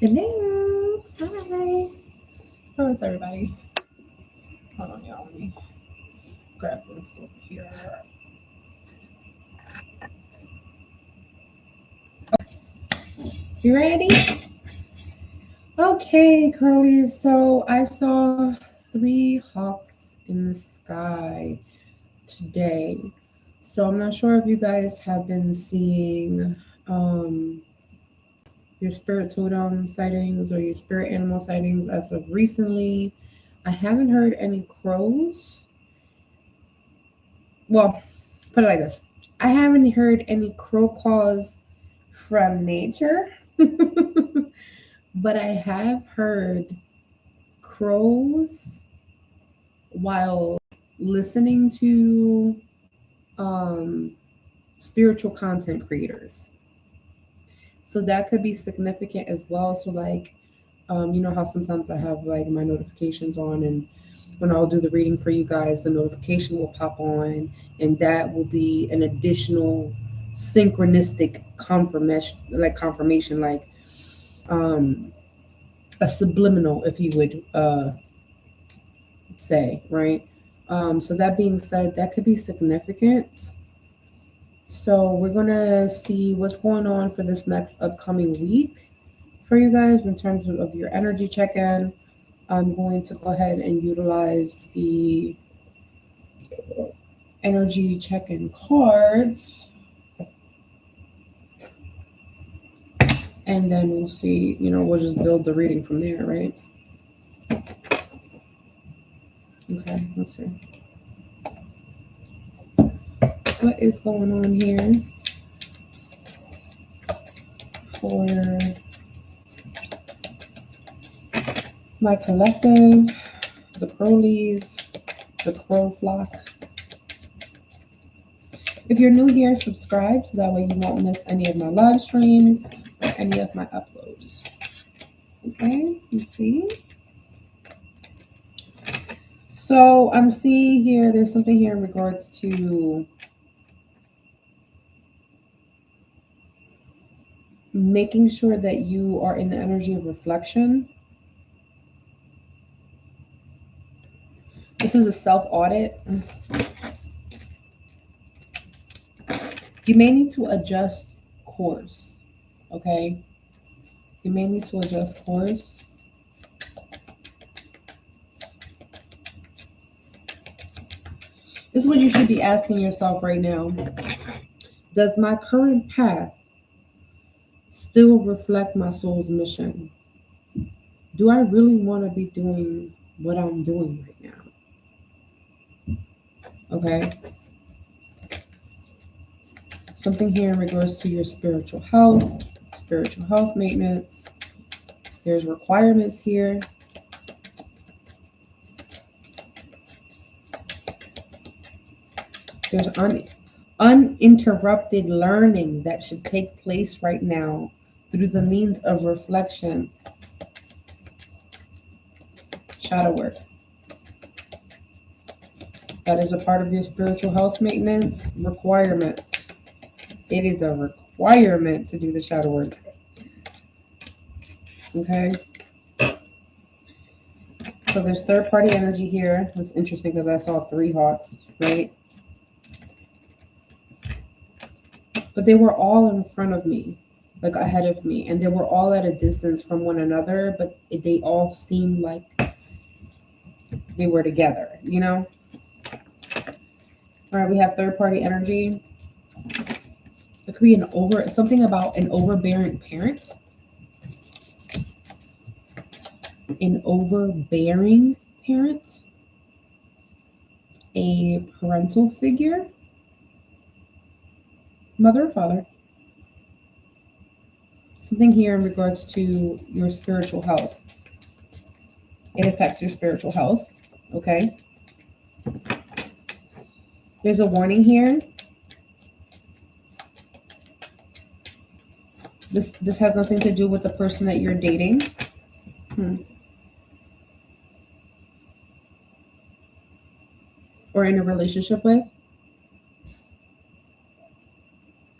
Hello. Hi. How is everybody? Hold on, y'all. Let me grab this over here. You ready? Okay, Crowllies. So I saw 3 hawks in the sky today. So I'm not sure if you guys have been seeing your spirit totem sightings or your spirit animal sightings as of recently. I haven't heard any crows. Well, put it like this. I haven't heard any crow calls from nature, but I have heard crows while listening to um, spiritual content creators. So that could be significant as well. So, like, you know how sometimes I have like my notifications on, and when I'll do the reading for you guys, the notification will pop on, and that will be an additional synchronistic confirmation, like um, a subliminal, if you would say, right? So that being said, that could be significant. So we're gonna see what's going on for this next upcoming week for you guys in terms of your energy check-in. I'm going to go ahead and utilize the energy check-in cards, and then we'll see, we'll just build the reading from there, right? Okay, let's see. What is going on here for my collective, the Crowllies, the Crow Flock? If you're new here, subscribe so that way you won't miss any of my live streams or any of my uploads. Okay, let's see. So I'm seeing here, there's something here in regards to making sure that you are in the energy of reflection. This is a self-audit. You may need to adjust course, okay? You may need to adjust course. This is what you should be asking yourself right now. Does my current path still reflect my soul's mission? Do I really want to be doing what I'm doing right now? Okay. Something here in regards to your spiritual health maintenance. There's requirements here. There's uninterrupted learning that should take place right now through the means of reflection. Shadow work. That is a part of your spiritual health maintenance requirement. It is a requirement to do the shadow work. Okay. So there's third-party energy here. That's interesting because I saw 3 hawks, right? But they were all in front of me, like ahead of me, and they were all at a distance from one another, but they all seemed like they were together, All right, we have third-party energy. It could be something about an overbearing parent. An overbearing parent. A parental figure. Mother or father. Something here in regards to your spiritual health. It affects your spiritual health. Okay. There's a warning here. This has nothing to do with the person that you're dating. Or in a relationship with.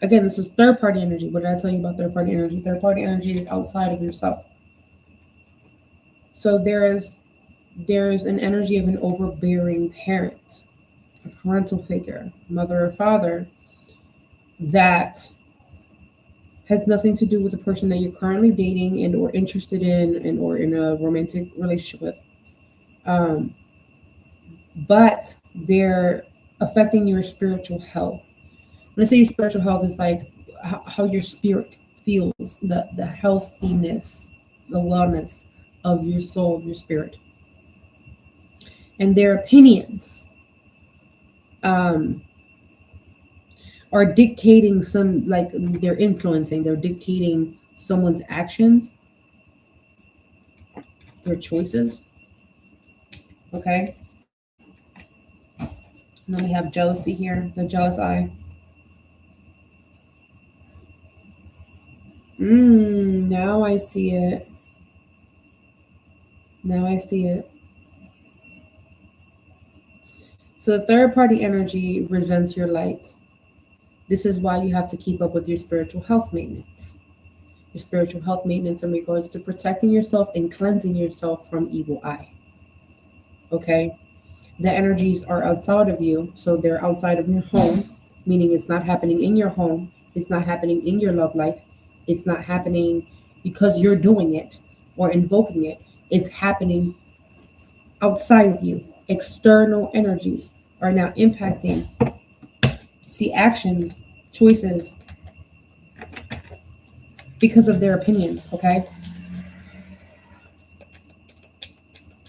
Again, this is third-party energy. What did I tell you about third-party energy? Third-party energy is outside of yourself. So there's an energy of an overbearing parent, a parental figure, mother or father, that has nothing to do with the person that you're currently dating and or interested in and or in a romantic relationship with. Um, but they're affecting your spiritual health. When I say spiritual health, it's like how your spirit feels, the healthiness, the wellness of your soul, of your spirit, and their opinions um, are dictating some, like they're dictating someone's actions, their choices. Okay, and then we have jealousy here, the jealous eye. Now I see it. Now I see it. So the third party energy resents your light. This is why you have to keep up with your spiritual health maintenance. Your spiritual health maintenance in regards to protecting yourself and cleansing yourself from evil eye. Okay? The energies are outside of you, so they're outside of your home, meaning it's not happening in your home, it's not happening in your love life, it's not happening because you're doing it or invoking it. It's happening outside of you. External energies are now impacting the actions, choices because of their opinions, okay?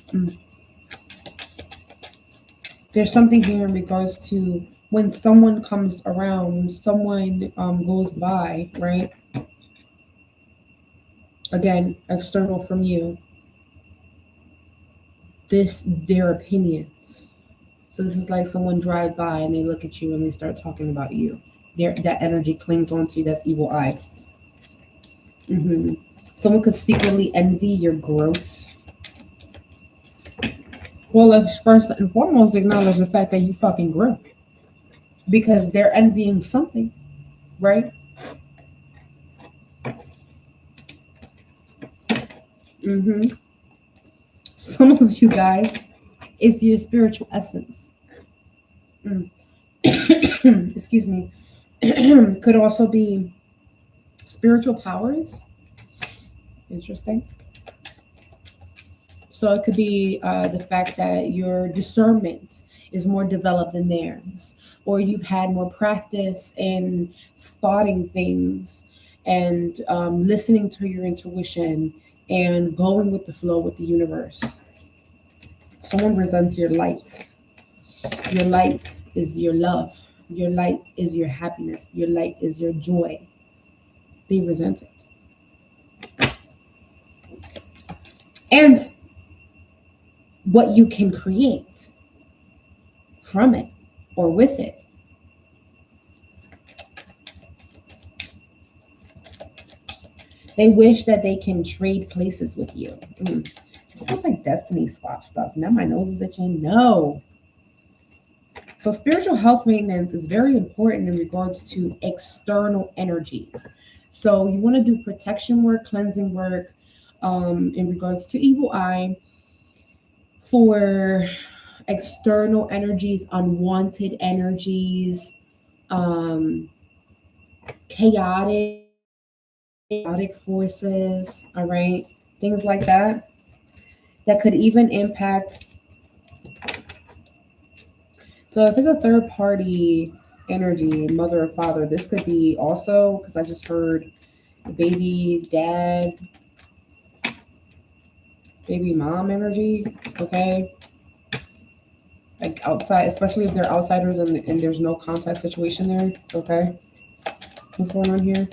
Mm. There's something here in regards to when someone comes around, when someone goes by, right? Again, external from you, their opinions. So this is like someone drive by and they look at you and they start talking about you. That energy clings onto you. That's evil eye. Someone could secretly envy your growth. Well, let's first and foremost acknowledge the fact that you fucking grew, because they're envying something, right? Some of you guys is your spiritual essence. Excuse me. Could also be spiritual powers. Interesting. So it could be the fact that your discernment is more developed than theirs, or you've had more practice in spotting things and listening to your intuition and going with the flow with the universe. Someone resents your light. Your light is your love. Your light is your happiness. Your light is your joy. They resent it. And what you can create from it or with it. They wish that they can trade places with you. It sounds like destiny swap stuff. Now my nose is itching. No. So spiritual health maintenance is very important in regards to external energies. So you want to do protection work, cleansing work in regards to evil eye, for external energies, unwanted energies, chaotic forces, all right, things like that, that could even impact. So if it's a third party energy, mother or father, this could be also, because I just heard baby dad, baby mom energy, okay? Like outside, especially if they're outsiders and there's no contact situation there, okay? What's going on here?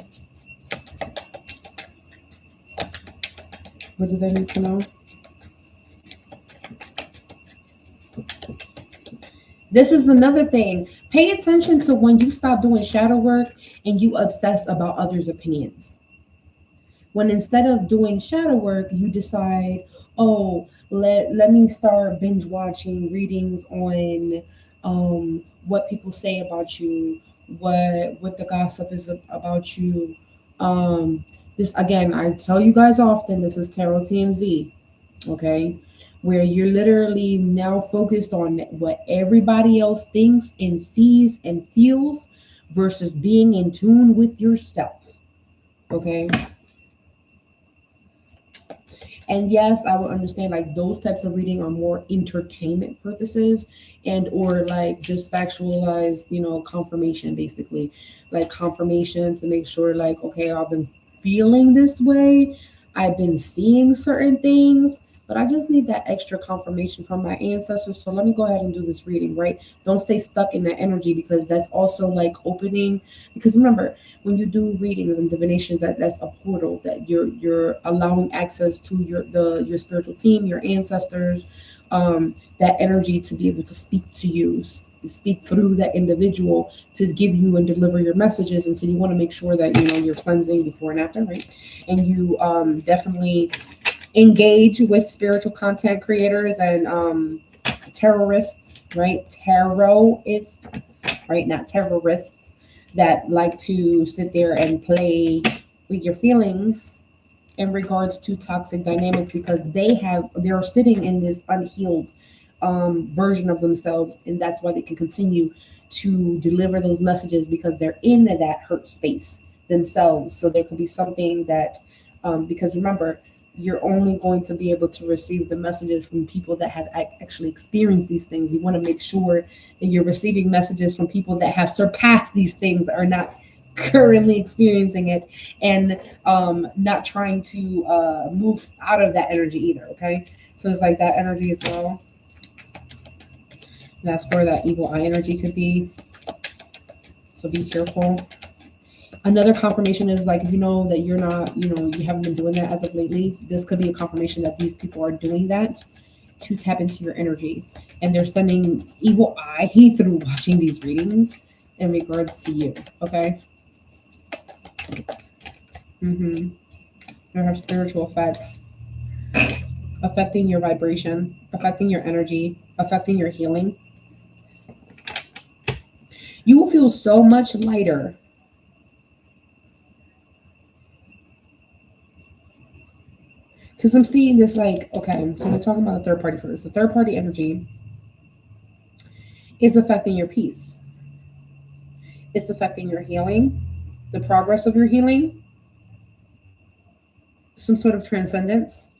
What do they need to know? This is another thing. Pay attention to when you stop doing shadow work and you obsess about others' opinions. When instead of doing shadow work, you decide, oh, let me start binge watching readings on what people say about you, what the gossip is about you. This again, I tell you guys often, this is Tarot TMZ. okay? Where you're literally now focused on what everybody else thinks and sees and feels versus being in tune with yourself, okay? And yes, I would understand like those types of reading are more entertainment purposes and or like just factualized, confirmation basically. Like confirmation to make sure like, okay, I've been feeling this way. I've been seeing certain things, but I just need that extra confirmation from my ancestors. So let me go ahead and do this reading, right? Don't stay stuck in that energy because that's also like opening. Because remember, when you do readings and divination, that's a portal that you're allowing access to your spiritual team, your ancestors, that energy to be able to speak to you, speak through that individual to give you and deliver your messages. And so you want to make sure that you're cleansing before and after, right? And you definitely engage with spiritual content creators and terrorists, right? Terrorists, right? Not terrorists that like to sit there and play with your feelings in regards to toxic dynamics because they're sitting in this unhealed version of themselves, and that's why they can continue to deliver those messages because they're in that hurt space themselves. So there could be something that because remember, you're only going to be able to receive the messages from people that have actually experienced these things. You want to make sure that you're receiving messages from people that have surpassed these things, are not currently experiencing it, and not trying to move out of that energy either. Okay, so it's like that energy as well. That's where that evil eye energy could be. So be careful. Another confirmation is like, if you know that you're not, you haven't been doing that as of lately, this could be a confirmation that these people are doing that to tap into your energy. And they're sending evil eye through watching these readings in regards to you. Okay. Mm-hmm. They have spiritual effects affecting your vibration, affecting your energy, affecting your healing. You will feel so much lighter. Because I'm seeing this like, okay, so we're talking about the third party first. The third party energy is affecting your peace. It's affecting your healing, the progress of your healing, some sort of transcendence.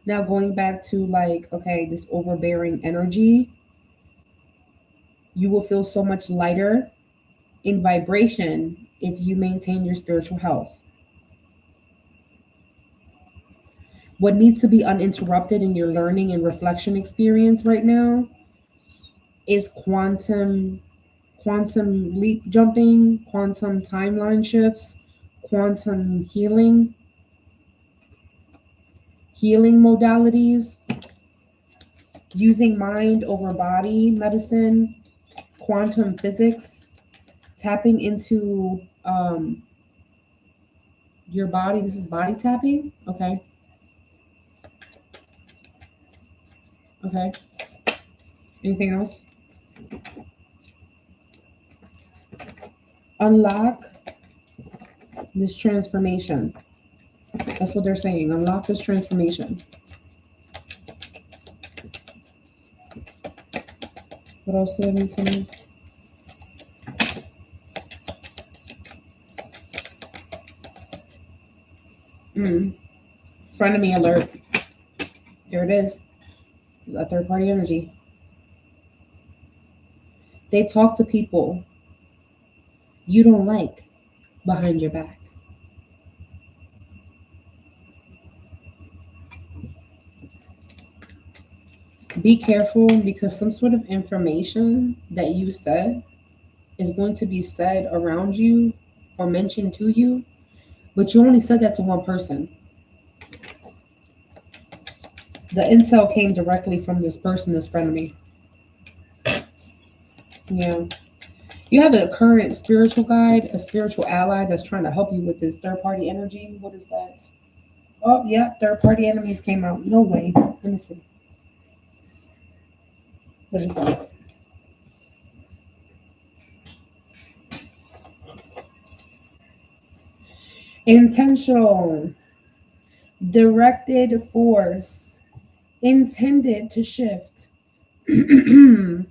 Now going back to like, okay, this overbearing energy, you will feel so much lighter in vibration if you maintain your spiritual health. What needs to be uninterrupted in your learning and reflection experience right now is quantum leap jumping, quantum timeline shifts, quantum healing modalities, using mind over body medicine, quantum physics, tapping into your body. This is body tapping. Okay. Okay. Anything else? Unlock this transformation. That's what they're saying. Unlock this transformation. What else did I need to know? Frenemy alert. There it is. It's a third party energy. They talk to people you don't like behind your back. Be careful because some sort of information that you said is going to be said around you or mentioned to you, but you only said that to one person. The intel came directly from this person, this friend of me. Yeah. You have a current spiritual guide, a spiritual ally that's trying to help you with this third party energy. What is that? Oh, yeah, third party enemies came out. No way. Let me see. What is that? Intentional. directed force intended to shift. There's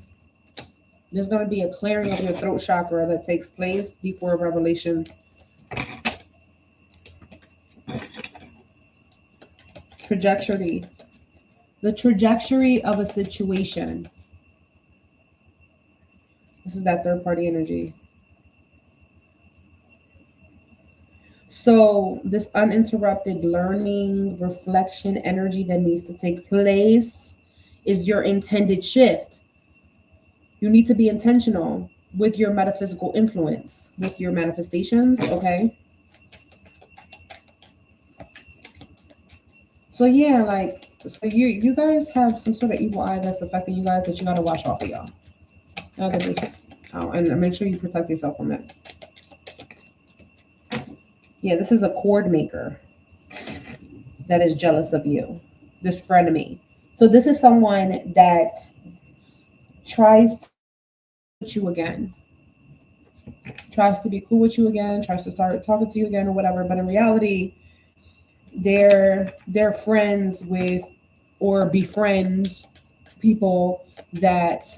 going to be a clearing of your throat chakra that takes place before revelation. Trajectory. The trajectory of a situation. This is that third party energy. So this uninterrupted learning, reflection energy that needs to take place is your intended shift. You need to be intentional with your metaphysical influence, with your manifestations, okay? So yeah, like, so you guys have some sort of evil eye that's affecting you guys that you gotta wash off of y'all. Y'all get this out and make sure you protect yourself from it. Yeah, this is a cord maker that is jealous of you. This frenemy. So this is someone that tries to be with you again. Tries to be cool with you again, tries to start talking to you again or whatever, but in reality, they're friends with or befriend people that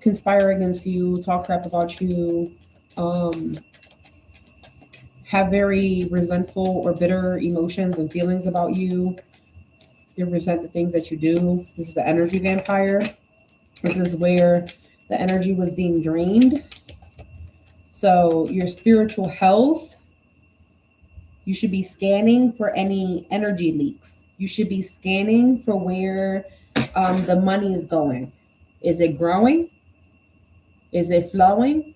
conspire against you, talk crap about you, have very resentful or bitter emotions and feelings about you. They resent the things that you do. This is the energy vampire. This is where the energy was being drained. So your spiritual health, you should be scanning for any energy leaks. You should be scanning for where the money is going. Is it growing? Is it flowing?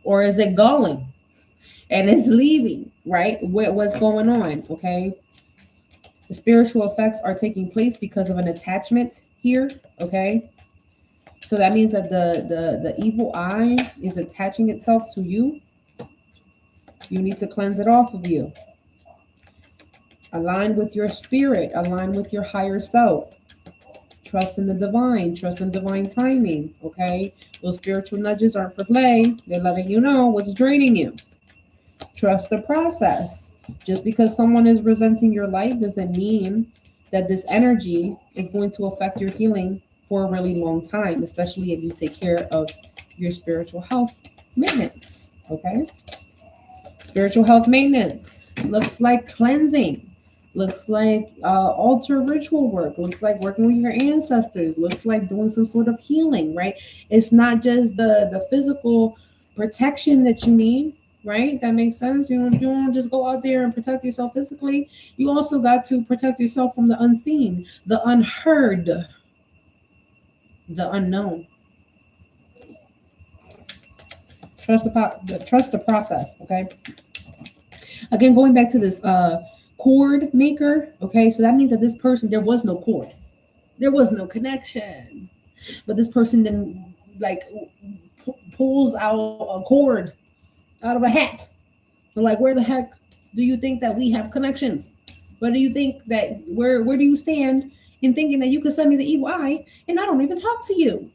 Or is it going? And it's leaving, right? What's going on, okay? The spiritual effects are taking place because of an attachment here, okay? So that means that the evil eye is attaching itself to you. You need to cleanse it off of you. Align with your spirit, align with your higher self. Trust in the divine, trust in divine timing, okay? Those spiritual nudges aren't for play. They're letting you know what's draining you. Trust the process. Just because someone is resenting your light doesn't mean that this energy is going to affect your healing for a really long time, especially if you take care of your spiritual health maintenance, okay? Spiritual health maintenance looks like cleansing, looks like altar ritual work, looks like working with your ancestors, looks like doing some sort of healing, right? It's not just the physical protection that you need, right? That makes sense. You don't just go out there and protect yourself physically. You also got to protect yourself from the unseen, the unheard, the unknown. Trust the process, okay? Again, going back to this cord maker, okay? So that means that this person, there was no cord. There was no connection. But this person then like pulls out a cord out of a hat. They're like, where the heck do you think that we have connections? Where do you think that, where do you stand in thinking that you could send me the evil eye and I don't even talk to you?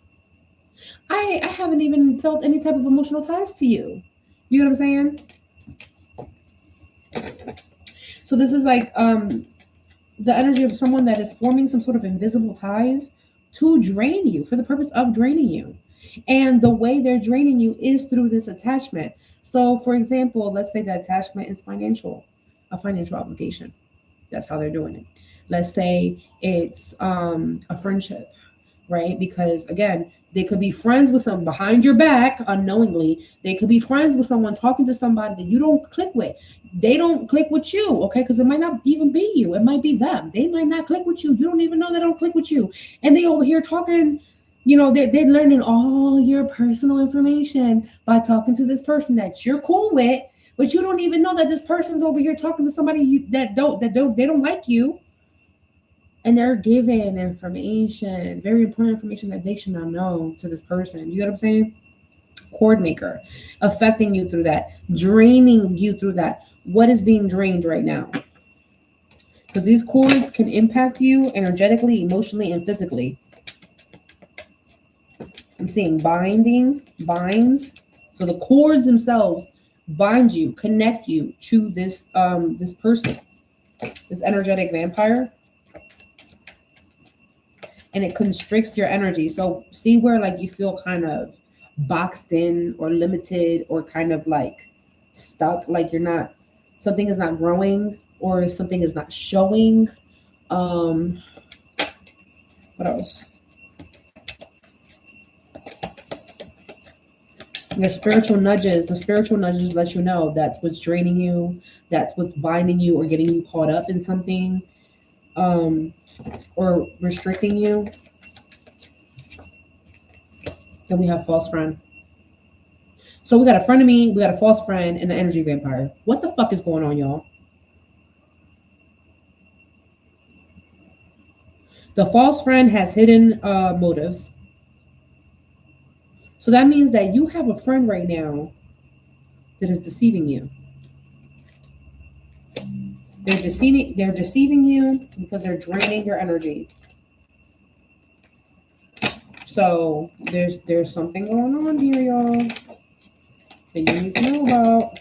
I haven't even felt any type of emotional ties to you. You know what I'm saying? So this is like the energy of someone that is forming some sort of invisible ties to drain you for the purpose of draining you. And the way they're draining you is through this attachment. So for example, let's say the attachment is a financial obligation. That's how they're doing it. Let's say it's a friendship, right? Because again, they could be friends with someone behind your back unknowingly. They could be friends with someone talking to somebody that you don't click with. They don't click with you, okay? Because it might not even be you. It might be them. They might not click with you. You don't even know they don't click with you. And they over here talking, you know, they're learning all your personal information by talking to this person that you're cool with, but you don't even know that this person's over here talking to somebody they don't like you. And they're giving information, very important information that they should not know to this person. You know what I'm saying? Cord maker, affecting you through that, draining you through that. What is being drained right now? Because these cords can impact you energetically, emotionally, and physically. I'm seeing binds. So the cords themselves bind you, connect you to this this person. this energetic vampire, and it constricts your energy. So see where like you feel kind of boxed in or limited or kind of like stuck, like you're not, something is not growing or something is not showing. What else? The spiritual nudges let you know that's what's draining you, that's what's binding you or getting you caught up in something, or restricting you. Then we have false friend. So we got a frenemy, we got a false friend, and an energy vampire. What the fuck is going on, y'all? The false friend has hidden motives. So that means that you have a friend right now that is deceiving you. They're deceiving you because they're draining your energy. So there's something going on here, y'all, that you need to know about.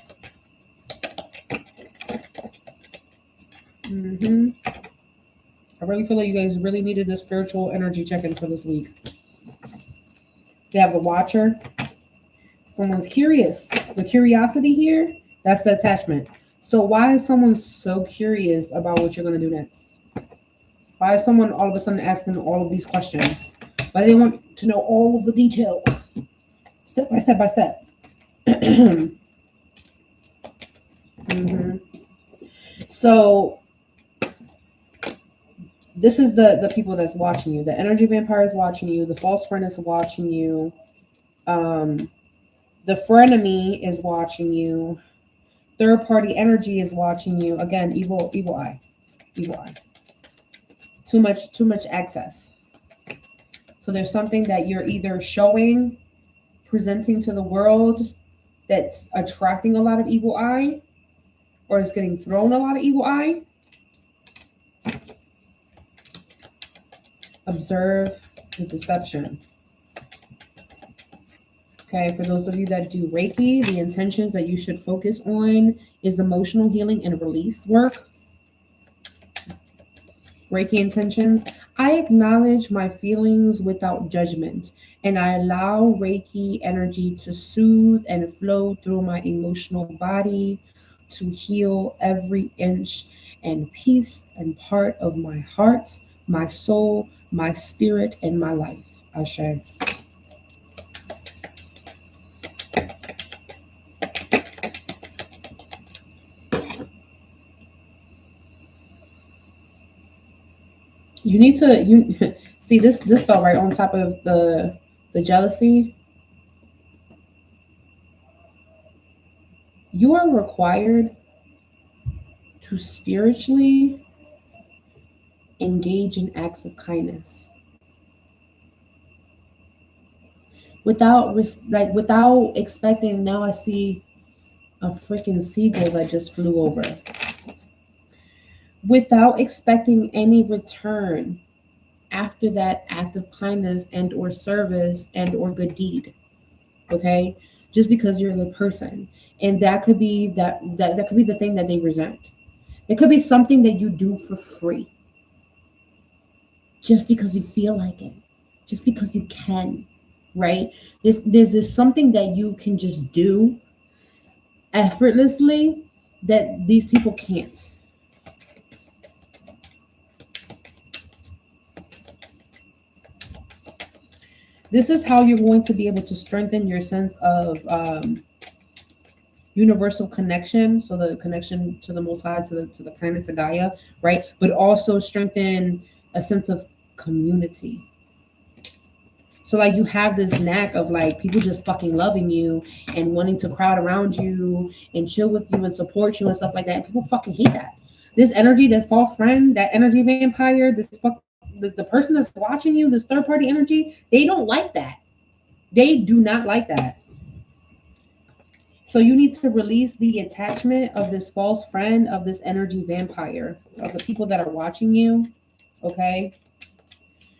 I really feel like you guys really needed a spiritual energy check-in for this week. They have the Watcher. Someone's curious. The curiosity here, that's the attachment. So why is someone so curious about what you're going to do next? Why is someone all of a sudden asking all of these questions? Why do they want to know all of the details? Step by step by step. So this is the people that's watching you. The energy vampire is watching you. The false friend is watching you. The frenemy is watching you. Third party energy is watching you. Again, evil eye. Too much access. So there's something that you're either showing, presenting to the world that's attracting a lot of evil eye, or is getting thrown a lot of evil eye. Observe the deception. Okay, for those of you that do Reiki, the intentions that you should focus on is emotional healing and release work. Reiki intentions. I acknowledge my feelings without judgment, and I allow Reiki energy to soothe and flow through my emotional body to heal every inch and piece and part of my heart, my soul, my spirit, and my life. Ashe. You need to see this fell right on top of the jealousy. You are required to spiritually engage in acts of kindness without expecting. Now I see a freaking seagull that just flew over. Without expecting any return after that act of kindness and or service and or good deed. Okay, just because you're a good person. And that could be that could be the thing that they resent. It could be something that you do for free just because you feel like it, just because you can, right? There's this something that you can just do effortlessly that these people can't. This is how you're going to be able to strengthen your sense of universal connection. So the connection to the Most High, to the planets of Gaia, right? But also strengthen a sense of community. So like you have this knack of like people just fucking loving you and wanting to crowd around you and chill with you and support you and stuff like that. And people fucking hate that. This energy, this false friend, that energy vampire, the person that's watching you, this third party energy, they don't like that. They do not like that. So you need to release the attachment of this false friend, of this energy vampire, of the people that are watching you. Okay.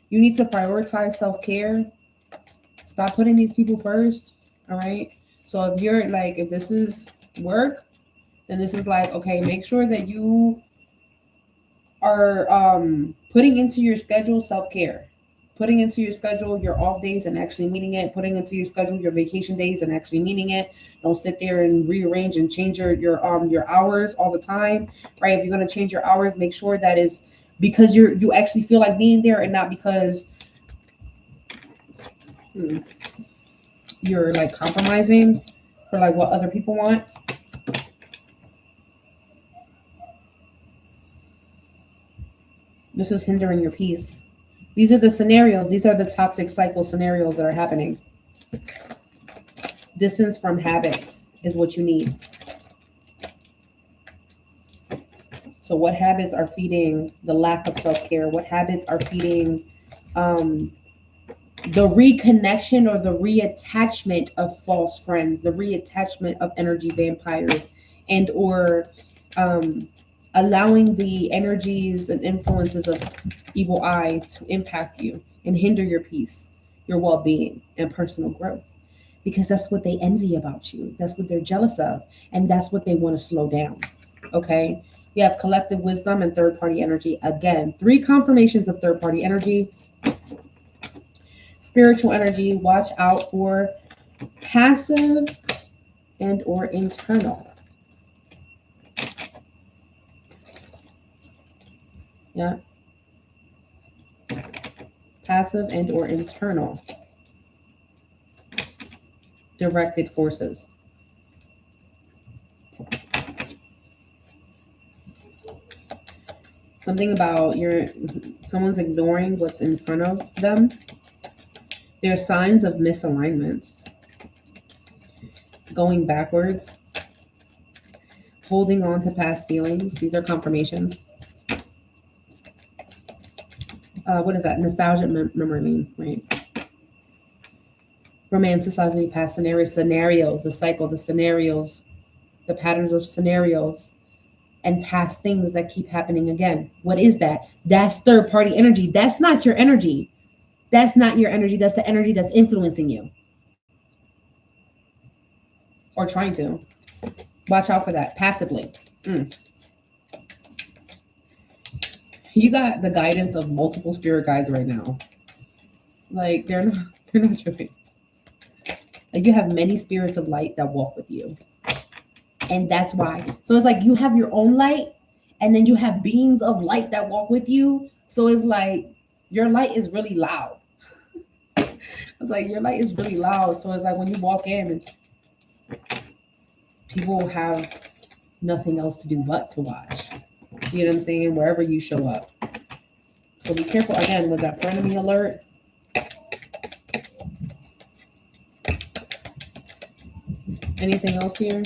You need to prioritize self-care. Stop putting these people first. All right. So if you're like, if this is work, then this is like, okay, make sure that you are putting into your schedule self-care, putting into your schedule your off days and actually meaning it, putting into your schedule your vacation days and actually meaning it. Don't sit there and rearrange and change your hours all the time, right? If you're going to change your hours, make sure that is because you actually feel like being there and not because you're like compromising for like what other people want. This is hindering your peace. These are the scenarios. These are the toxic cycle scenarios that are happening. Distance from habits is what you need. So what habits are feeding the lack of self-care? What habits are feeding the reconnection or the reattachment of false friends, the reattachment of energy vampires, and or allowing the energies and influences of evil eye to impact you and hinder your peace, your well-being, and personal growth. Because that's what they envy about you. That's what they're jealous of. And that's what they want to slow down. Okay? We have collective wisdom and third-party energy. Again, 3 confirmations of third-party energy. Spiritual energy, watch out for passive and or internal. Yeah. Passive and or internal directed forces. Something about someone's ignoring what's in front of them. There are signs of misalignment, going backwards, holding on to past feelings. These are confirmations. What is that? Nostalgic memory, right? Romanticizing past scenarios, the cycle, the scenarios, the patterns of scenarios, and past things that keep happening again. What is that? That's third-party energy. That's not your energy. That's not your energy. That's the energy that's influencing you. Or trying to. Watch out for that. Passively. You got the guidance of multiple spirit guides right now. Like they're not tripping. Like you have many spirits of light that walk with you. And that's why. So it's like you have your own light and then you have beings of light that walk with you. So it's like your light is really loud. It's like your light is really loud. So it's like when you walk in, people have nothing else to do but to watch. You know what I'm saying? Wherever you show up. So be careful again with that frenemy alert. Anything else here?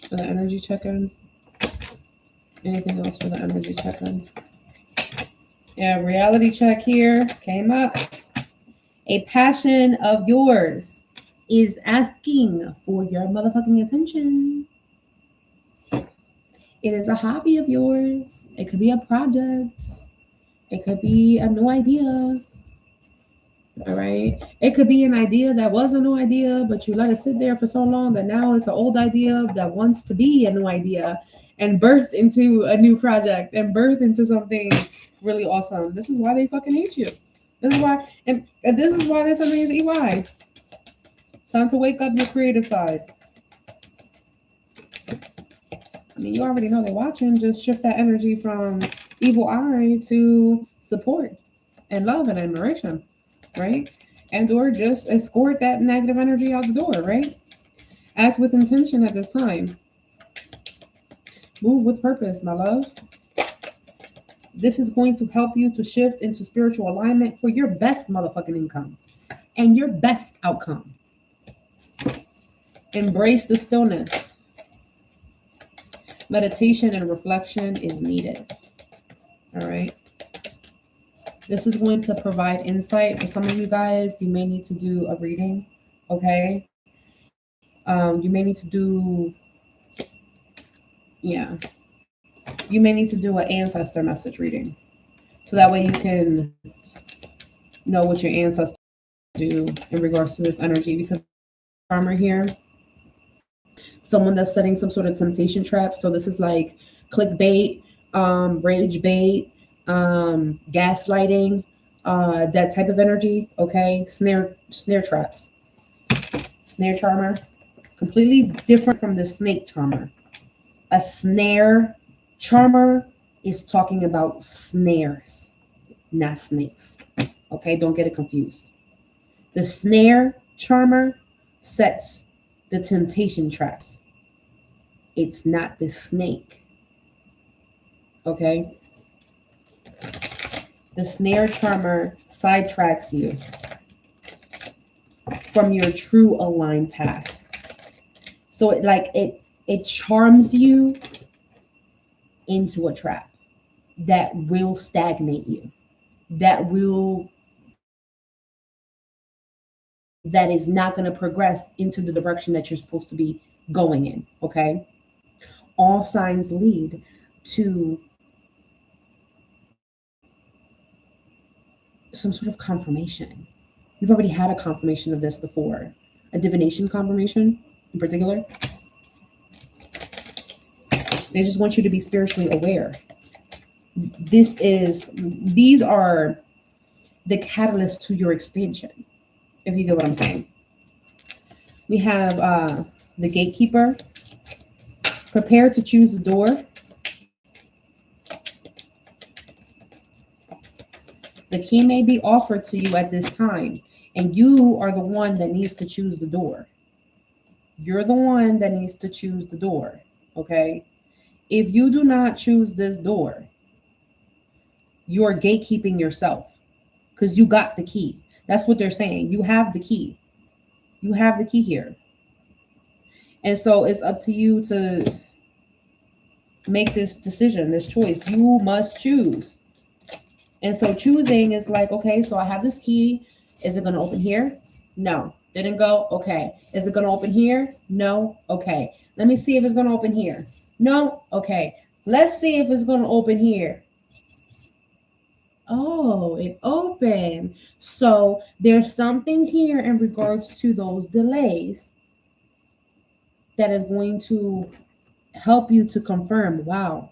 For the energy check-in? Anything else for the energy check-in? Yeah, reality check here came up. A passion of yours is asking for your motherfucking attention. It is a hobby of yours. It could be a project. It could be a new idea. All right. It could be an idea that was a new idea, but you let it sit there for so long that now it's an old idea that wants to be a new idea and birth into a new project and birth into something really awesome. This is why they fucking hate you. This is why, and this is why there's something in EY. Time to wake up your creative side. I mean, you already know they're watching. Just shift that energy from evil eye to support and love and admiration, right? And or just escort that negative energy out the door, right? Act with intention at this time. Move with purpose, my love. This is going to help you to shift into spiritual alignment for your best motherfucking income and your best outcome. Embrace the stillness. Meditation and reflection is needed. All right. This is going to provide insight for some of you guys. You may need to do a reading. Okay. You may need to do, you may need to do an ancestor message reading. So that way you can know what your ancestors do in regards to this energy, because karma here, Someone that's setting some sort of temptation trap. So this is like clickbait, rage bait, gaslighting, that type of energy. Okay, snare traps, snare charmer, completely different from the snake charmer. A snare charmer is talking about snares, not snakes. Okay, don't get it confused. The snare charmer sets the temptation traps. It's not the snake. Okay? The snare charmer sidetracks you from your true aligned path. So it charms you into a trap that will stagnate you. That is not going to progress into the direction that you're supposed to be going in. Okay? All signs lead to some sort of confirmation. You've already had a confirmation of this before, a divination confirmation in particular. They just want you to be spiritually aware. These are the catalyst to your expansion, if you get what I'm saying. We have the gatekeeper. Prepare to choose the door. The key may be offered to you at this time, and you are the one that needs to choose the door. You're the one that needs to choose the door, okay? If you do not choose this door, you're gatekeeping yourself because you got the key. That's what they're saying. You have the key. You have the key here. And so it's up to you to make this decision, this choice. You must choose. And so choosing is like, okay, so I have this key. Is it going to open here? No. Didn't go? Okay. Is it going to open here? No. Okay. Let me see if it's going to open here. No. Okay. Let's see if it's going to open here. Oh, it opened. So there's something here in regards to those delays that is going to help you to confirm, wow,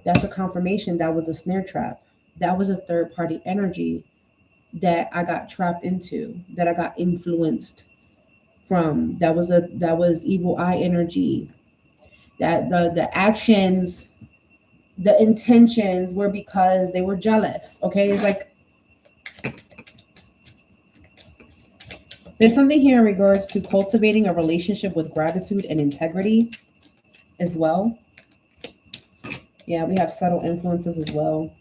that's a confirmation. That was a snare trap. That was a third party energy that I got trapped into, that I got influenced from. That was evil eye energy. That the actions, the intentions were because they were jealous. Okay, it's like there's something here in regards to cultivating a relationship with gratitude and integrity as well. Yeah, we have subtle influences as well.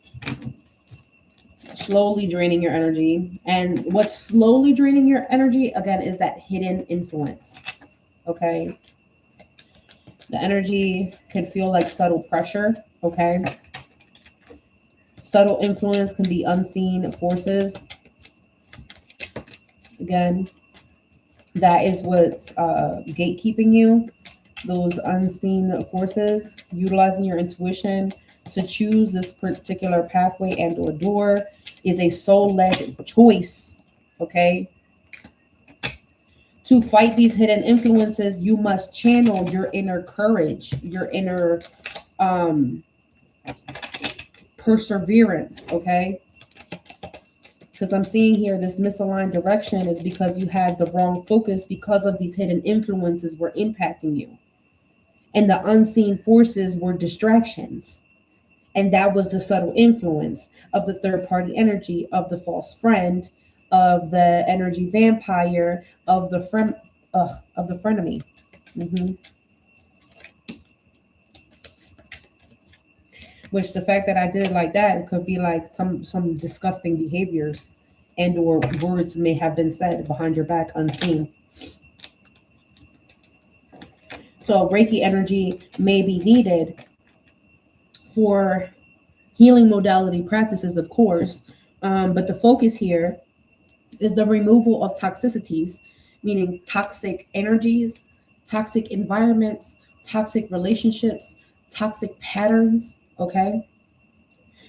Slowly draining your energy. And what's slowly draining your energy, again, is that hidden influence. Okay? The energy can feel like subtle pressure. Okay? Subtle influence can be unseen forces. Again, that is what's gatekeeping you. Those unseen forces, utilizing your intuition to choose this particular pathway and or door is a soul-led choice, okay? To fight these hidden influences, you must channel your inner courage, your inner perseverance, okay? Because I'm seeing here this misaligned direction is because you had the wrong focus because of these hidden influences were impacting you. And the unseen forces were distractions. And that was the subtle influence of the third party energy, of the false friend, of the energy vampire, of the frenemy. Which the fact that I did it like that, it could be like some disgusting behaviors and or words may have been said behind your back unseen. So Reiki energy may be needed for healing modality practices, of course, but the focus here is the removal of toxicities, meaning toxic energies, toxic environments, toxic relationships, toxic patterns, okay?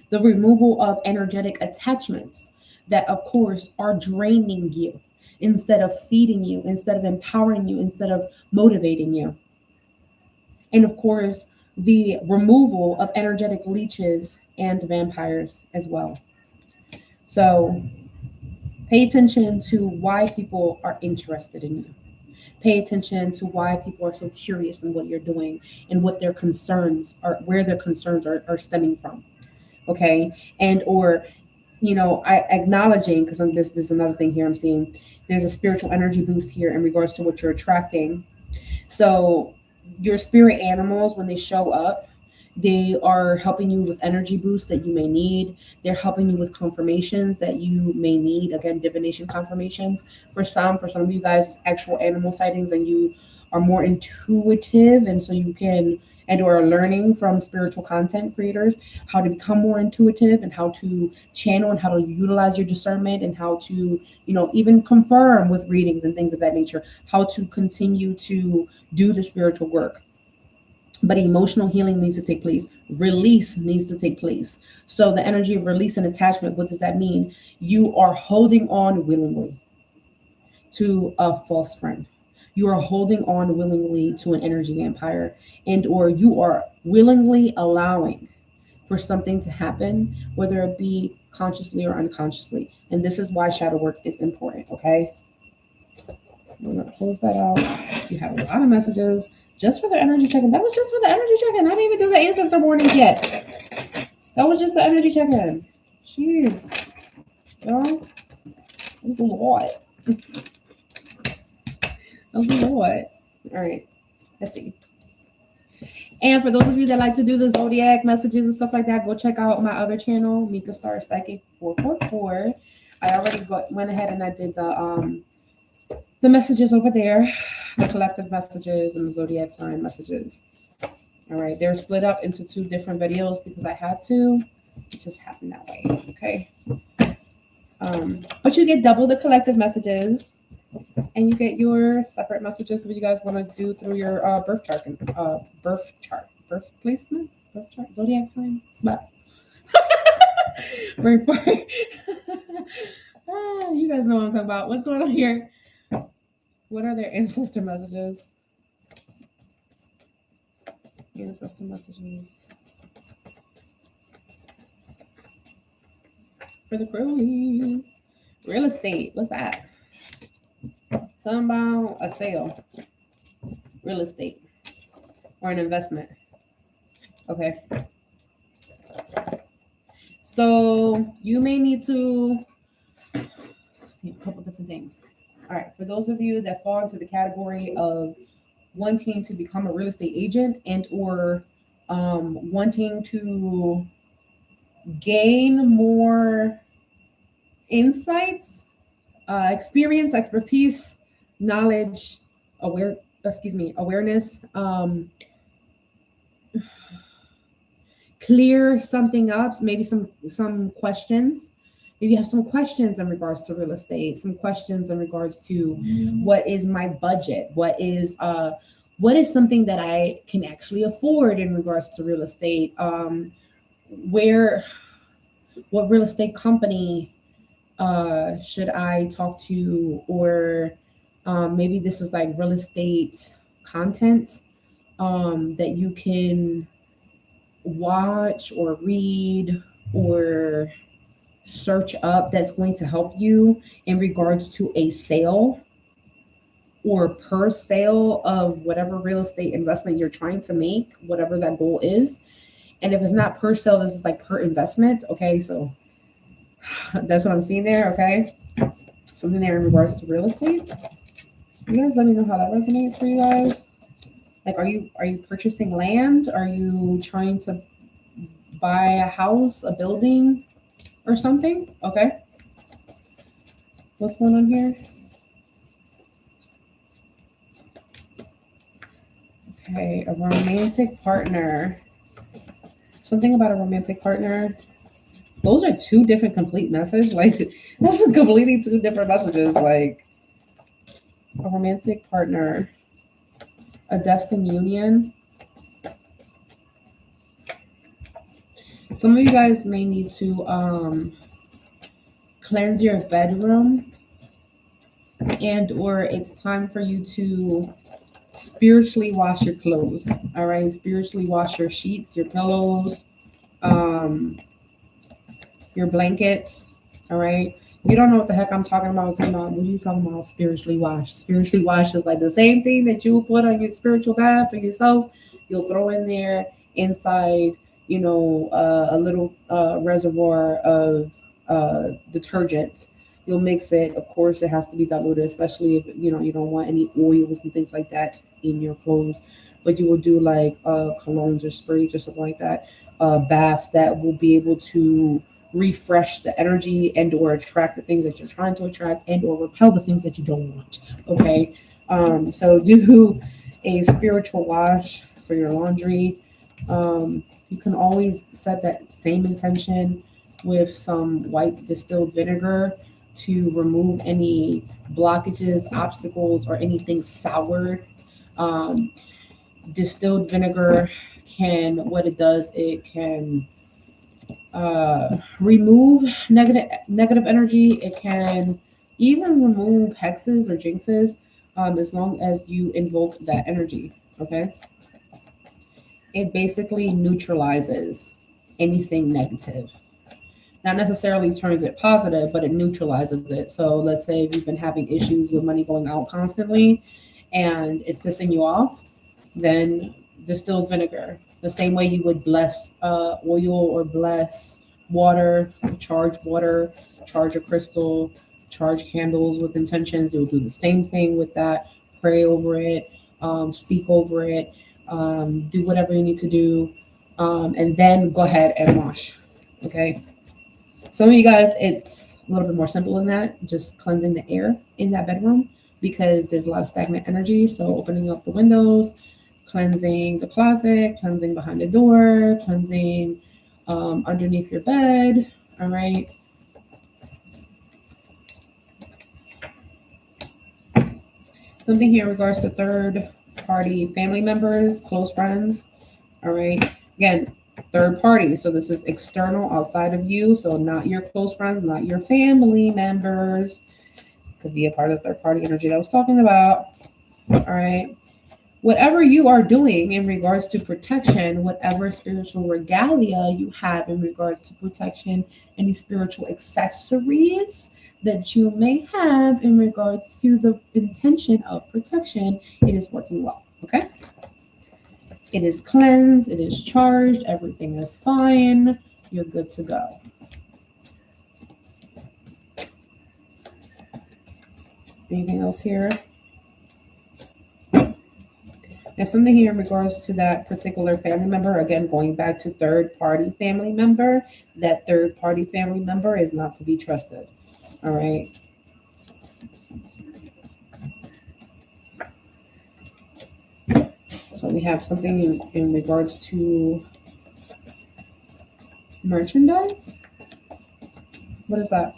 The removal of energetic attachments that, of course, are draining you. instead of feeding you, instead of empowering you, instead of motivating you. And of course, the removal of energetic leeches and vampires as well. So pay attention to why people are interested in you. Pay attention to why people are so curious in what you're doing and what their concerns are, where their concerns are stemming from. Okay. And or, I acknowledging, because this is another thing here I'm seeing, there's a spiritual energy boost here in regards to what you're attracting. So your spirit animals, when they show up, they are helping you with energy boosts that you may need. They're helping you with confirmations that you may need. Again, divination confirmations. For some of you guys, actual animal sightings, and you are more intuitive, and so you can or are learning from spiritual content creators how to become more intuitive and how to channel and how to utilize your discernment and how to, even confirm with readings and things of that nature, how to continue to do the spiritual work. But emotional healing needs to take place. Release needs to take place. So the energy of release and attachment, what does that mean? You are holding on willingly to a false friend. You are holding on willingly to an energy vampire, and or you are willingly allowing for something to happen, whether it be consciously or unconsciously. And this is why shadow work is important, okay? I'm going to close that out. You have a lot of messages just for the energy check-in. That was just for the energy check-in. I didn't even do the ancestor warnings yet. That was just the energy check-in. Jeez. Y'all, that was a lot. That was a lot. All right. Let's see. And for those of you that like to do the zodiac messages and stuff like that, go check out my other channel, Micahstar Psychic 444. I already went ahead and I did the messages over there, the collective messages and the zodiac sign messages. All right, they're split up into 2 different videos because I had to. It just happened that way, okay? But you get double the collective messages, and you get your separate messages if you guys want to do through your birth chart, birth placements, birth chart, zodiac sign. But you guys know what I'm talking about. What's going on here? What are their ancestor messages? Ancestor messages for the Crowllies. Real estate. What's that? Something about a sale. Real estate. Or an investment. Okay. So you may need to see a couple different things. All right. For those of you that fall into the category of wanting to become a real estate agent and or wanting to gain more insights, experience, expertise, knowledge, awareness, clear something up, maybe some questions. Maybe you have some questions in regards to real estate, some questions in regards to what is my budget, what is something that I can actually afford in regards to real estate, what real estate company should I talk to, or maybe this is like real estate content that you can watch or read or search up that's going to help you in regards to a sale or per sale of whatever real estate investment you're trying to make, whatever that goal is. And if it's not per sale, this is like per investment. Okay, so that's what I'm seeing there. Okay, something there in regards to real estate. You guys let me know how that resonates for you guys. Like, are you purchasing land? Are you trying to buy a house, a building, or something? Okay. What's going on here? Okay, a romantic partner. Something about a romantic partner. Those are 2 different complete messages. Like, those are completely 2 different messages. Like, a romantic partner, a destined union. Some of you guys may need to cleanse your bedroom and or it's time for you to spiritually wash your clothes. All right, spiritually wash your sheets, your pillows, um, your blankets. All right. If you don't know what the heck I'm talking about, what are you talking about? Spiritually wash. Spiritually wash is like the same thing that you will put on your spiritual bath for yourself. You'll throw in there inside, a little reservoir of detergent. You'll mix it. Of course, it has to be diluted, especially if you don't want any oils and things like that in your clothes. But you will do like colognes or sprays or something like that, baths that will be able to refresh the energy and or attract the things that you're trying to attract and or repel the things that you don't want. Okay. So do a spiritual wash for your laundry. You can always set that same intention with some white distilled vinegar to remove any blockages, obstacles, or anything soured. um, Distilled vinegar can, what it does, it can remove negative energy. It can even remove hexes or jinxes, as long as you invoke that energy. Okay, it basically neutralizes anything negative. Not necessarily turns it positive, but it neutralizes it. So let's say if you've been having issues with money going out constantly and it's pissing you off, then distilled vinegar, the same way you would bless oil or bless water, charge a crystal, charge candles with intentions. You'll do the same thing with that. Pray over it, speak over it, do whatever you need to do, and then go ahead and wash. Okay. Some of you guys, it's a little bit more simple than that, just cleansing the air in that bedroom because there's a lot of stagnant energy. So opening up the windows, cleansing the closet, cleansing behind the door, cleansing underneath your bed. All right. Something here in regards to third party family members, close friends. All right. Again, third party. So this is external, outside of you. So not your close friends, not your family members. Could be a part of the third party energy that I was talking about. All right. Whatever you are doing in regards to protection, whatever spiritual regalia you have in regards to protection, any spiritual accessories that you may have in regards to the intention of protection, it is working well. Okay. It is cleansed, it is charged, everything is fine. You're good to go. Anything else here? There's something here in regards to that particular family member. Again, going back to third party family member, that third party family member is not to be trusted. All right. So we have something in regards to merchandise. What is that?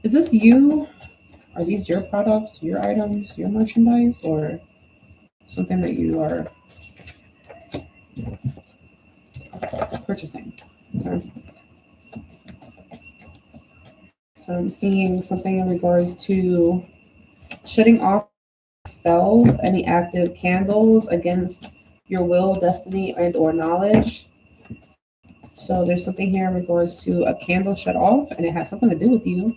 Is this you? Are these your products, your items, your merchandise, or something that you are purchasing? Okay. So I'm seeing something in regards to shutting off spells, any active candles against your will, destiny, and or knowledge. So there's something here in regards to a candle shut off, and it has something to do with you.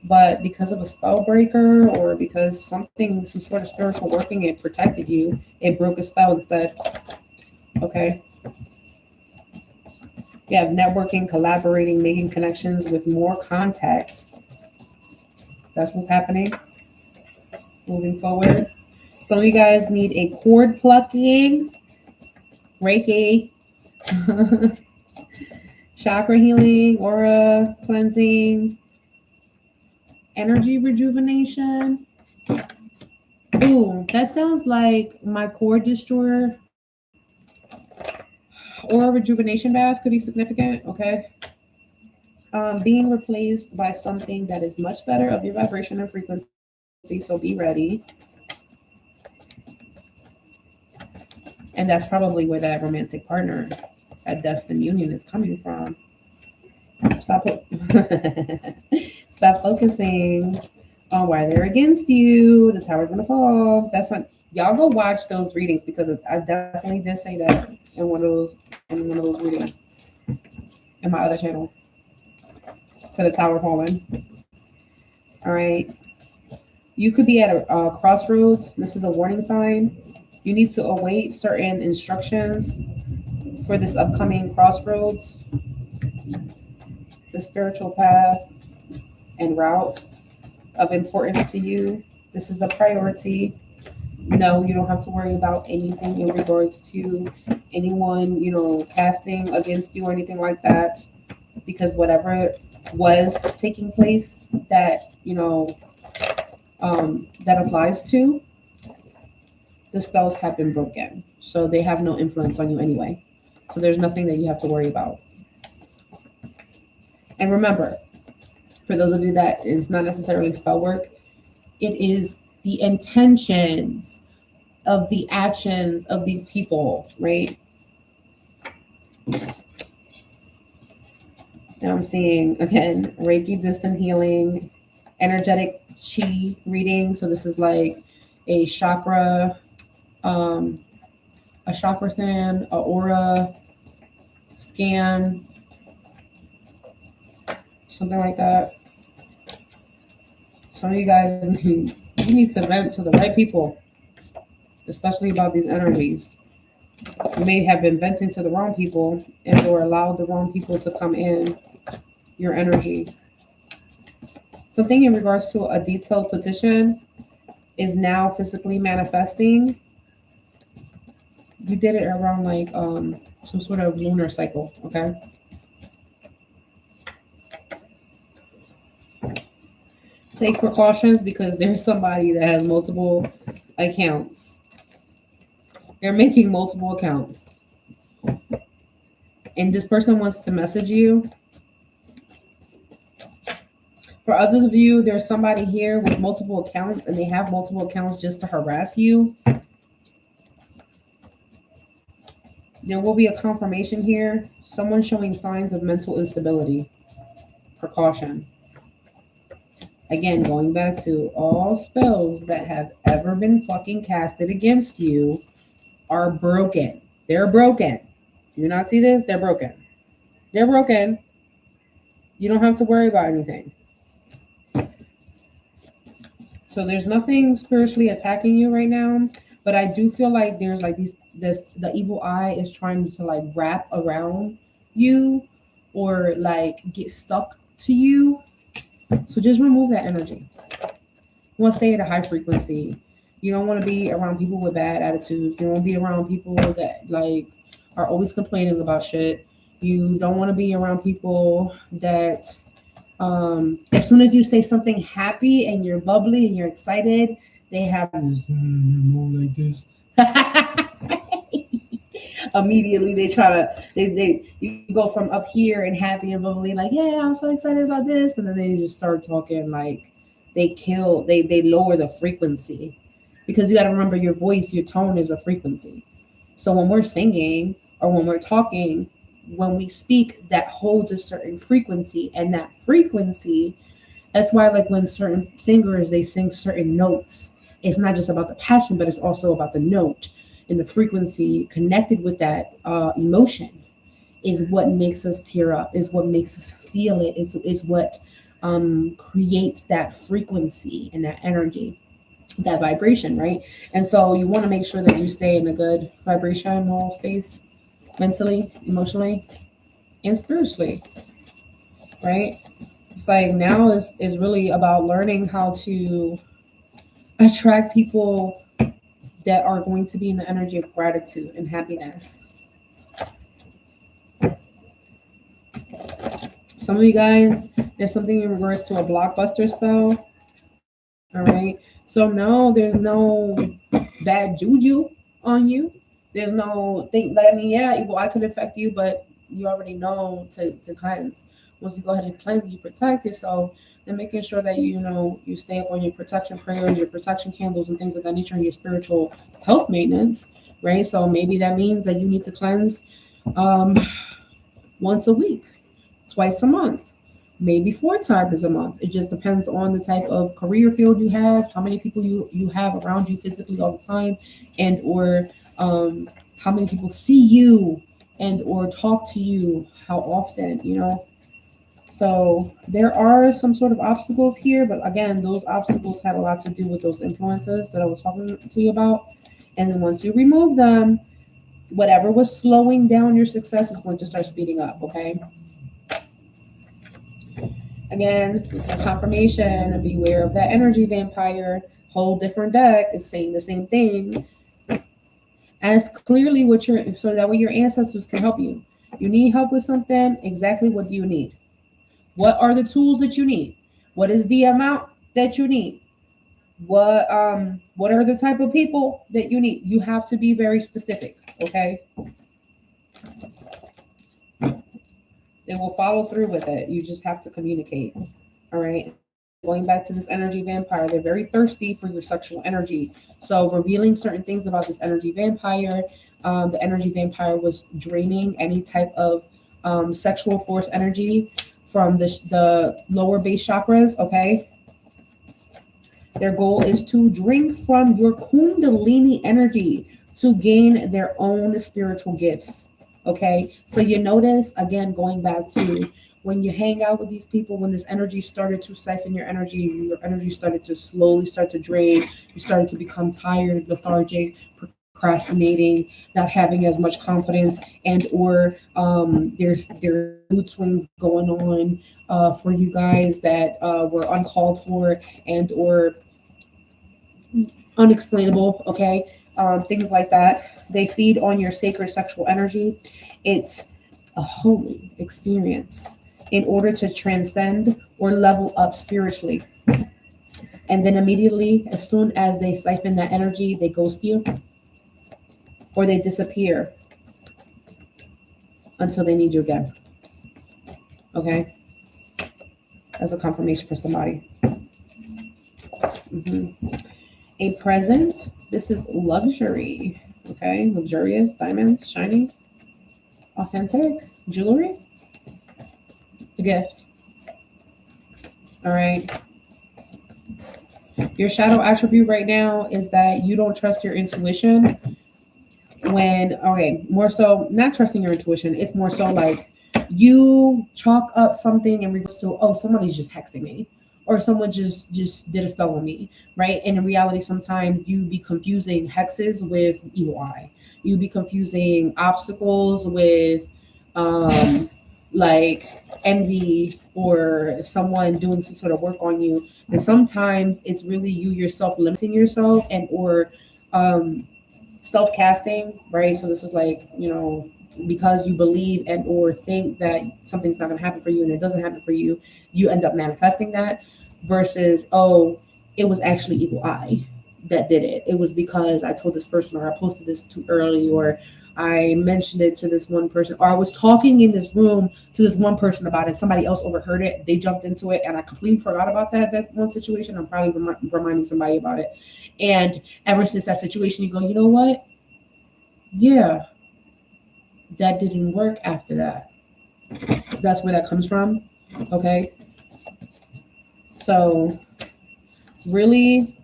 But because of a spell breaker or because some sort of spiritual working, it protected you. It broke a spell instead. Okay. You have networking, collaborating, making connections with more contacts. That's what's happening. Moving forward. Some of you guys need a cord plucking, Reiki, chakra healing, aura cleansing, energy rejuvenation. Ooh, that sounds like my cord destroyer. Aura rejuvenation bath could be significant. Okay. Being replaced by something that is much better of your vibration and frequency. So be ready. And that's probably where that romantic partner, that destined union is coming from. Stop focusing on why they're against you. The tower's gonna fall. That's when y'all go watch those readings, because I definitely did say that in one of those readings in my other channel for the tower falling. All right. You could be at a crossroads. This is a warning sign. You need to await certain instructions for this upcoming crossroads, the spiritual path and route of importance to you. This is the priority. No, you don't have to worry about anything in regards to anyone, casting against you or anything like that, because whatever was taking place that, that applies to, the spells have been broken. So they have no influence on you anyway. So there's nothing that you have to worry about. And remember, for those of you that is not necessarily spell work, it is the intentions of the actions of these people, right? Now I'm seeing, again, Reiki, distant healing, energetic chi reading. So this is like a chakra scan, a aura scan, something like that. Some of you guys you need to vent to the right people, especially about these energies. You may have been venting to the wrong people and or allowed the wrong people to come in your energy. Something in regards to a detailed petition is now physically manifesting. You did it around like some sort of lunar cycle, okay? Take precautions, because there's somebody that has multiple accounts. They're making multiple accounts. And this person wants to message you. For others of you, there's somebody here with multiple accounts, and they have multiple accounts just to harass you. There will be a confirmation here. Someone showing signs of mental instability. Precaution. Again, going back to all spells that have ever been fucking casted against you are broken. They're broken. Do you not see this? They're broken. They're broken. You don't have to worry about anything. So there's nothing spiritually attacking you right now, but I do feel like there's like the evil eye is trying to like wrap around you or like get stuck to you. So just remove that energy. You want to stay at a high frequency. You don't want to be around people with bad attitudes. You don't want to be around people that like are always complaining about shit. You don't want to be around people that as soon as you say something happy and you're bubbly and you're excited, they have this more like this. Immediately they try to you go from up here and happy and bubbly like, yeah, I'm so excited about this, and then they just start talking like they lower the frequency, because you got to remember your voice, your tone is a frequency. So when we're singing or when we're talking, when we speak, that holds a certain frequency, and that frequency, that's why like when certain singers, they sing certain notes, it's not just about the passion, but it's also about the note. And the frequency connected with that emotion is what makes us tear up, is what makes us feel it, is what creates that frequency and that energy, that vibration, right? And so you want to make sure that you stay in a good vibrational space, mentally, emotionally, and spiritually, right? It's like now is really about learning how to attract people that are going to be in the energy of gratitude and happiness. Some of you guys, there's something in regards to a blockbuster spell. All right. So no, there's no bad juju on you. There's no thing. I mean, yeah, evil eye could affect you, but you already know to cleanse. Once you go ahead and cleanse, you protect yourself, and making sure that you stay up on your protection prayers, your protection candles, and things of that nature, and your spiritual health maintenance, right? So maybe that means that you need to cleanse once a week, twice a month, maybe 4 times a month. It just depends on the type of career field you have, how many people you have around you physically all the time, and or how many people see you and or talk to you, how often, you know. So there are some sort of obstacles here, but again, those obstacles had a lot to do with those influences that I was talking to you about. And then once you remove them, whatever was slowing down your success is going to start speeding up, okay? Again, this is a confirmation. Beware of that energy vampire. Whole different deck is saying the same thing. Ask clearly what your so that way your ancestors can help you. You need help with something. Exactly what do you need? What are the tools that you need? What is the amount that you need? What are the type of people that you need? You have to be very specific, okay? They will follow through with it. You just have to communicate. All right. Going back to this energy vampire, they're very thirsty for your sexual energy. So revealing certain things about this energy vampire, the energy vampire was draining any type of sexual force energy from the lower base chakras. Okay. Their goal is to drink from your kundalini energy to gain their own spiritual gifts. Okay. So you notice, again, going back to when you hang out with these people, when this energy started to siphon your energy started to slowly start to drain. You started to become tired, lethargic, procrastinating, not having as much confidence, and or there's mood swings going on for you guys that were uncalled for and or unexplainable. Okay, things like that. They feed on your sacred sexual energy. It's a holy experience in order to transcend or level up spiritually. And then immediately, as soon as they siphon that energy, they ghost you or they disappear until they need you again. Okay? That's a confirmation for somebody. A present. This is luxury. Okay? Luxurious, diamonds, shiny, authentic, jewelry. A gift. All right. Your shadow attribute right now is that you don't trust your intuition more so not trusting your intuition. It's more so like you chalk up something in regards to, oh, somebody's just hexing me or someone just did a spell on me, right? And in reality, sometimes you be confusing hexes with evil eye. You be confusing obstacles with like envy or someone doing some sort of work on you. And sometimes it's really you yourself limiting yourself and or self-casting, right? So this is like, you know, because you believe and or think that something's not going to happen for you and it doesn't happen for you, you end up manifesting that versus, oh, it was actually evil eye that did it. It was because I told this person or I posted this too early or I mentioned it to this one person, or I was talking in this room to this one person about it. Somebody else overheard it. They jumped into it, and I completely forgot about that one situation. I'm probably reminding somebody about it. And ever since that situation, you go, you know what? Yeah, that didn't work after that. That's where that comes from. Okay. So, really,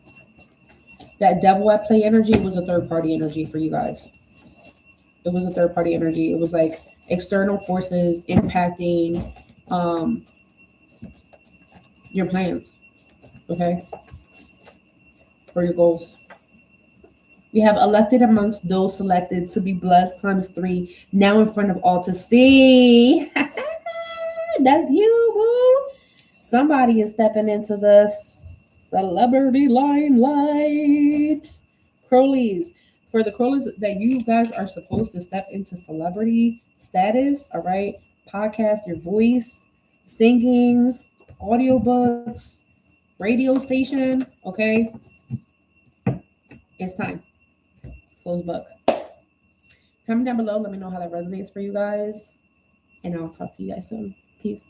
that devil at play energy was a third party energy for you guys. It was a third party energy. It was like external forces impacting your plans, okay, or your goals. We have elected amongst those selected to be blessed ×3, now in front of all to see. That's you, boo. Somebody is stepping into the celebrity limelight. Crowllies. For the Crowllies that you guys are supposed to step into celebrity status, all right? Podcast, your voice, singing, audiobooks, radio station, okay? It's time. Close book. Comment down below. Let me know how that resonates for you guys. And I'll talk to you guys soon. Peace.